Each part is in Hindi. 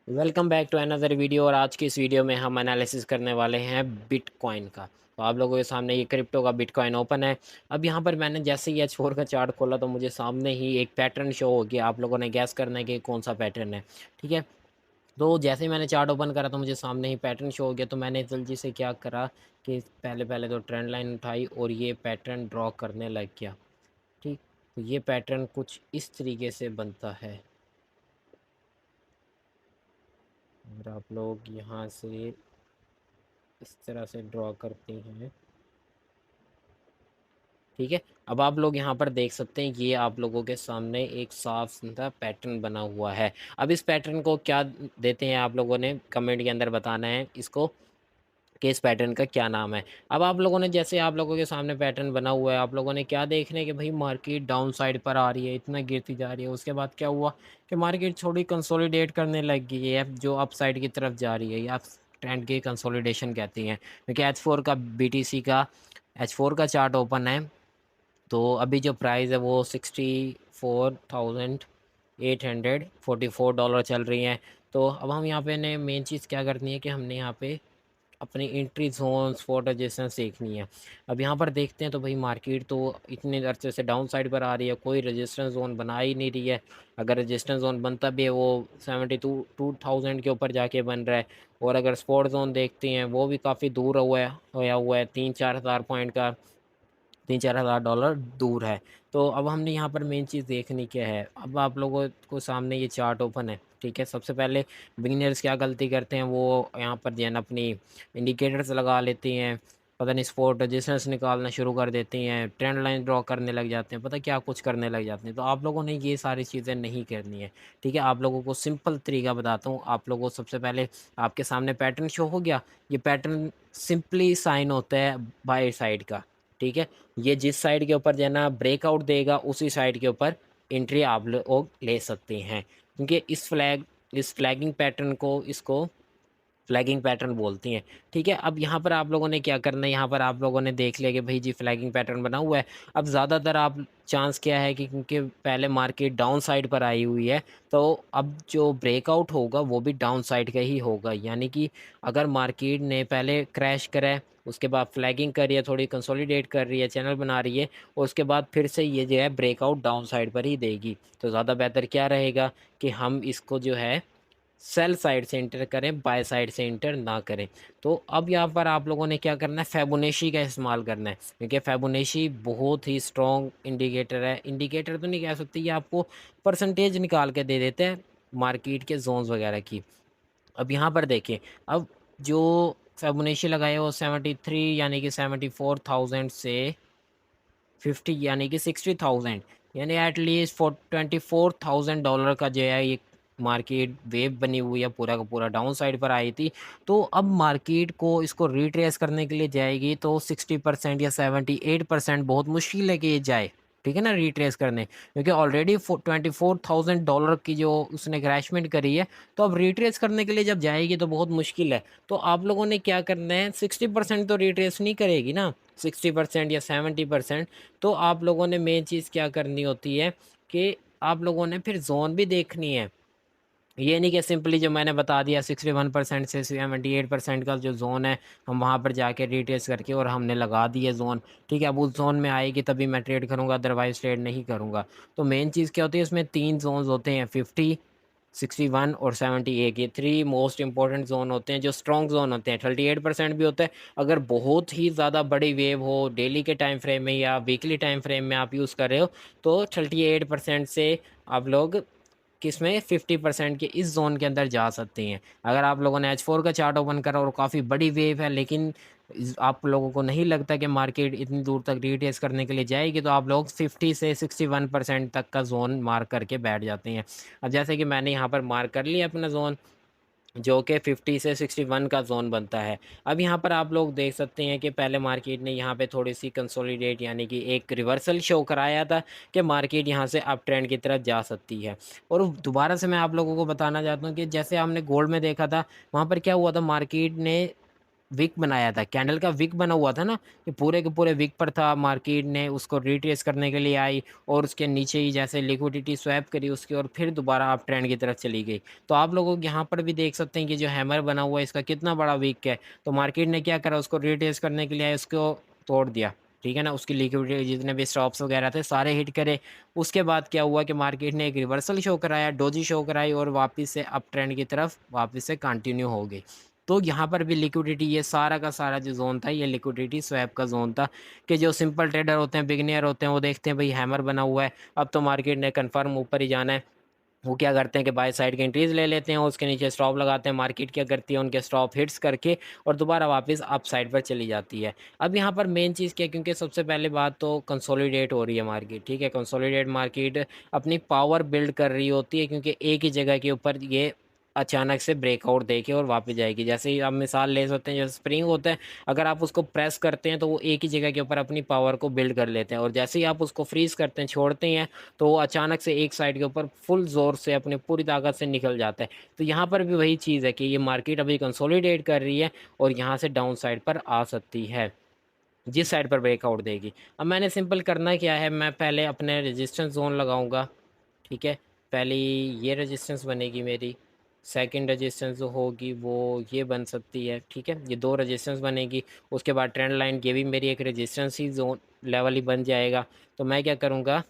Welcome back to another video. और आज की इस वीडियो में हम एनालिसिस करने वाले हैं बिटकॉइन का। तो आप लोगों के सामने ये क्रिप्टो का बिटकॉइन ओपन है। अब यहाँ पर मैंने जैसे ही H4 का चार्ट खोला तो मुझे सामने ही एक पैटर्न शो हो गया। आप लोगों ने गैस करना है कि कौन सा पैटर्न है। ठीक है, तो जैसे ही मैंने चार्ट ओपन करा तो मुझे सामने ही पैटर्न शो हो गया। तो मैंने जल्दी से क्या करा कि पहले पहले तो ट्रेंड लाइन उठाई और ये पैटर्न ड्रॉ करने लग गया। ठीक, तो ये पैटर्न कुछ इस तरीके से बनता है। अगर आप लोग यहाँ से इस तरह से ड्रॉ करते हैं, ठीक है। अब आप लोग यहाँ पर देख सकते हैं, ये आप लोगों के सामने एक साफ सुथरा पैटर्न बना हुआ है। अब इस पैटर्न को क्या देते हैं आप लोगों ने कमेंट के अंदर बताना है इसको कि इस पैटर्न का क्या नाम है। अब आप लोगों ने जैसे आप लोगों के सामने पैटर्न बना हुआ है, आप लोगों ने क्या देखना है कि भाई मार्केट डाउन साइड पर आ रही है, इतना गिरती जा रही है। उसके बाद क्या हुआ कि मार्केट थोड़ी कंसोलिडेट करने लग गई है, जो अप साइड की तरफ जा रही है, या ट्रेंड की कंसोलिडेशन कहती हैं। क्योंकि H4 का BTC का H4 का चार्ट ओपन है। तो अभी जो प्राइस है वो 64,844 डॉलर चल रही हैं। तो अब हम यहाँ पे ने मेन चीज़ क्या करनी है कि हमने यहाँ पे अपनी एंट्री जोन स्पॉट रजिस्टेंस देखनी है। अब यहाँ पर देखते हैं तो भाई मार्केट तो इतने अरसे से डाउन साइड पर आ रही है, कोई रजिस्टेंस जोन बना ही नहीं रही है। अगर रजिस्टेंस जोन बनता भी है वो 72,000 के ऊपर जाके बन रहा है। और अगर स्पॉट जोन देखते हैं वो भी काफ़ी दूर हुआ है 3-4 हज़ार पॉइंट का, 3-4 हज़ार डॉलर दूर है। तो अब हमने यहाँ पर मेन चीज़ देखनी क्या है। अब आप लोगों को सामने ये चार्ट ओपन है, ठीक है। सबसे पहले बिगिनर्स क्या गलती करते हैं, वो यहाँ पर जो है ना अपनी इंडिकेटर्स लगा लेती हैं, पता नहीं स्पॉट रजिस्टेंस निकालना शुरू कर देती हैं, ट्रेंड लाइन ड्रॉ करने लग जाते हैं, पता क्या कुछ करने लग जाते हैं। तो आप लोगों ने ये सारी चीज़ें नहीं करनी है, ठीक है। आप लोगों को सिंपल तरीका बताता हूँ। आप लोगों को सबसे पहले आपके सामने पैटर्न शो हो गया। ये पैटर्न सिंपली साइन होता है बाय साइड का, ठीक है। ये जिस साइड के ऊपर जो है ना ब्रेकआउट देगा उसी साइड के ऊपर एंट्री आप लोग ले सकते हैं। क्योंकि इस फ्लैगिंग पैटर्न को इसको फ्लैगिंग पैटर्न बोलती हैं, ठीक है। अब यहाँ पर आप लोगों ने क्या करना है, यहाँ पर आप लोगों ने देख लिया कि भाई जी फ्लैगिंग पैटर्न बना हुआ है। अब ज़्यादातर आप चांस क्या है कि क्योंकि पहले मार्केट डाउन साइड पर आई हुई है, तो अब जो ब्रेकआउट होगा वो भी डाउन साइड का ही होगा। यानी कि अगर मार्केट ने पहले क्रैश करा है, उसके बाद फ्लैगिंग कर रही है, थोड़ी कंसोलिडेट कर रही है, चैनल बना रही है, और उसके बाद फिर से ये जो है ब्रेकआउट डाउन साइड पर ही देगी, तो ज़्यादा बेहतर क्या रहेगा कि हम इसको जो है सेल साइड से इंटर करें, बाय साइड से इंटर ना करें। तो अब यहाँ पर आप लोगों ने क्या करना है, फैबोनेशी का इस्तेमाल करना है। क्योंकि फैबोनेशी बहुत ही स्ट्रॉन्ग इंडिकेटर है। इंडिकेटर तो नहीं कह सकते, ये आपको परसेंटेज निकाल के दे देते हैं मार्केट के जोन्स वगैरह की। अब यहाँ पर देखिए, अब जो फैबोनेशी लगाए वो 73 यानी कि 74,000 से 50 यानी कि 60,000, यानी एटलीस्ट 24,000 डॉलर का जो है ये मार्केट वेव बनी हुई है, पूरा का पूरा डाउन साइड पर आई थी। तो अब मार्केट को इसको रिट्रेस करने के लिए जाएगी तो 60% या 78% बहुत मुश्किल है कि ये जाए, ठीक है ना, रिट्रेस करने। क्योंकि ऑलरेडी 24,000 डॉलर की जो उसने क्रैशमेंट करी है, तो अब रिट्रेस करने के लिए जब जाएगी तो बहुत मुश्किल है। तो आप लोगों ने क्या करना है, 60% तो रिट्रेस नहीं करेगी ना, 60% या 70%। तो आप लोगों ने मेन चीज़ क्या करनी होती है कि आप लोगों ने फिर जोन भी देखनी है। ये नहीं कि सिंपली जो मैंने बता दिया 61% से 78% का जो जोन है, हम वहाँ पर जाके रिट्रेस करके और हमने लगा दिए जोन, ठीक है। अब उस जोन में आएगी तभी मैं ट्रेड करूँगा, अदरवाइज ट्रेड नहीं करूँगा। तो मेन चीज़ क्या होती है, इसमें 3 जोन्स होते हैं, 50, 61 और 78। ये 3 मोस्ट इंपॉर्टेंट जोन होते हैं, जो स्ट्रॉन्ग जोन होते हैं। 38% भी होता है। अगर बहुत ही ज़्यादा बड़ी वेव हो डेली के टाइम फ्रेम में या वीकली टाइम फ्रेम में आप यूज़ कर रहे हो, तो 38% से आप लोग किसमें 50% के इस जोन के अंदर जा सकते हैं। अगर आप लोगों ने H4 का चार्ट ओपन करा और काफ़ी बड़ी वेव है, लेकिन आप लोगों को नहीं लगता कि मार्केट इतनी दूर तक रिट्रेस करने के लिए जाएगी, तो आप लोग 50 से 61% तक का जोन मार्क करके बैठ जाते हैं। अब जैसे कि मैंने यहाँ पर मार्क कर लिया अपना जोन, जो कि 50 से 61 का जोन बनता है। अब यहाँ पर आप लोग देख सकते हैं कि पहले मार्केट ने यहाँ पे थोड़ी सी कंसोलिडेट यानी कि एक रिवर्सल शो कराया था कि मार्केट यहाँ से अप ट्रेंड की तरफ जा सकती है। और दोबारा से मैं आप लोगों को बताना चाहता हूँ कि जैसे हमने गोल्ड में देखा था, वहाँ पर क्या हुआ था, मार्केट ने विक बनाया था, कैंडल का विक बना हुआ था ना, कि पूरे के पूरे विक पर था, मार्केट ने उसको रिट्रेस करने के लिए आई और उसके नीचे ही जैसे लिक्विडिटी स्वैप करी उसकी, और फिर दोबारा आप ट्रेंड की तरफ चली गई। तो आप लोगों यहाँ पर भी देख सकते हैं कि जो हैमर बना हुआ है इसका कितना बड़ा विक है। तो मार्केट ने क्या करा, उसको रिट्रेस करने के लिए उसको तोड़ दिया, ठीक है ना, उसकी लिक्विडिटी जितने भी स्टॉप्स वगैरह थे सारे हिट करे। उसके बाद क्या हुआ कि मार्केट ने एक रिवर्सल शो कराया, डोजी शो कराई, और वापस से अप ट्रेंड की तरफ वापस से कंटिन्यू हो गई। तो यहाँ पर भी लिक्विडिटी, ये सारा का सारा जो जोन था ये लिक्विडिटी स्वैप का जोन था, कि जो सिंपल ट्रेडर होते हैं, बिगनियर होते हैं, वो देखते हैं भाई हैमर बना हुआ है, अब तो मार्केट ने कंफर्म ऊपर ही जाना है। वो क्या करते हैं कि बाय साइड के एंट्रीज ले लेते हैं और उसके नीचे स्टॉप लगाते हैं। मार्केट क्या करती है, उनके स्टॉप हिट्स करके और दोबारा वापस अप साइड पर चली जाती है। अब यहाँ पर मेन चीज़ क्या है, क्योंकि सबसे पहले बात तो कंसोलिडेट हो रही है मार्केट, ठीक है, कंसोलिडेट मार्केट अपनी पावर बिल्ड कर रही होती है, क्योंकि एक ही जगह के ऊपर ये अचानक से ब्रेकआउट देके और वापस जाएगी। जैसे ही आप मिसाल ले सकते हैं, जैसे स्प्रिंग होता है, अगर आप उसको प्रेस करते हैं तो वो एक ही जगह के ऊपर अपनी पावर को बिल्ड कर लेते हैं, और जैसे ही आप उसको फ्रीज करते हैं, छोड़ते हैं, तो वो अचानक से एक साइड के ऊपर फुल जोर से अपनी पूरी ताकत से निकल जाता है। तो यहाँ पर भी वही चीज़ है कि ये मार्केट अभी कंसोलिडेट कर रही है और यहाँ से डाउन साइड पर आ सकती है, जिस साइड पर ब्रेकआउट देगी। अब मैंने सिंपल करना क्या है, मैं पहले अपने रेजिस्टेंस जोन लगाऊंगा, ठीक है। पहली ये रेजिस्टेंस बनेगी मेरी, सेकंड रेजिस्टेंस जो होगी वो ये बन सकती है, ठीक है, ये दो रेजिस्टेंस बनेगी। उसके बाद ट्रेंड लाइन, ये भी मेरी एक रेजिस्टेंस ही जोन लेवल ही बन जाएगा। तो मैं क्या करूँगा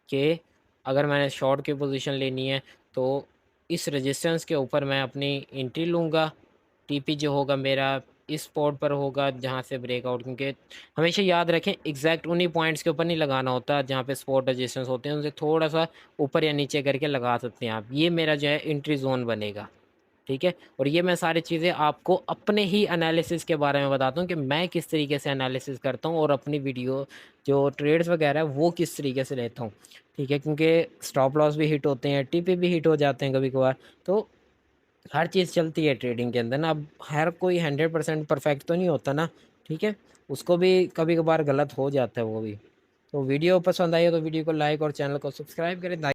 कि अगर मैंने शॉर्ट की पोजीशन लेनी है तो इस रेजिस्टेंस के ऊपर मैं अपनी एंट्री लूँगा। टीपी जो होगा मेरा इस स्पॉट पर होगा जहाँ से ब्रेकआउट, क्योंकि हमेशा याद रखें एग्जैक्ट उन्हीं पॉइंट्स के ऊपर नहीं लगाना होता जहाँ पे स्पॉट रेजिस्टेंस होते हैं, उनसे थोड़ा सा ऊपर या नीचे करके लगा सकते हैं आप। ये मेरा जो है एंट्री जोन बनेगा, ठीक है। और ये मैं सारी चीज़ें आपको अपने ही एनालिसिस के बारे में बताता हूँ कि मैं किस तरीके से एनालिसिस करता हूँ और अपनी वीडियो जो ट्रेड्स वगैरह है वो किस तरीके से लेता हूँ, ठीक है। क्योंकि स्टॉप लॉस भी हिट होते हैं, टीपी भी हिट हो जाते हैं कभी कभार। तो हर चीज़ चलती है ट्रेडिंग के अंदर ना। अब हर कोई 100% परफेक्ट तो नहीं होता ना, ठीक है, उसको भी कभी कभार गलत हो जाता है वो भी। तो वीडियो पसंद आई हो तो वीडियो को लाइक और चैनल को सब्सक्राइब करें।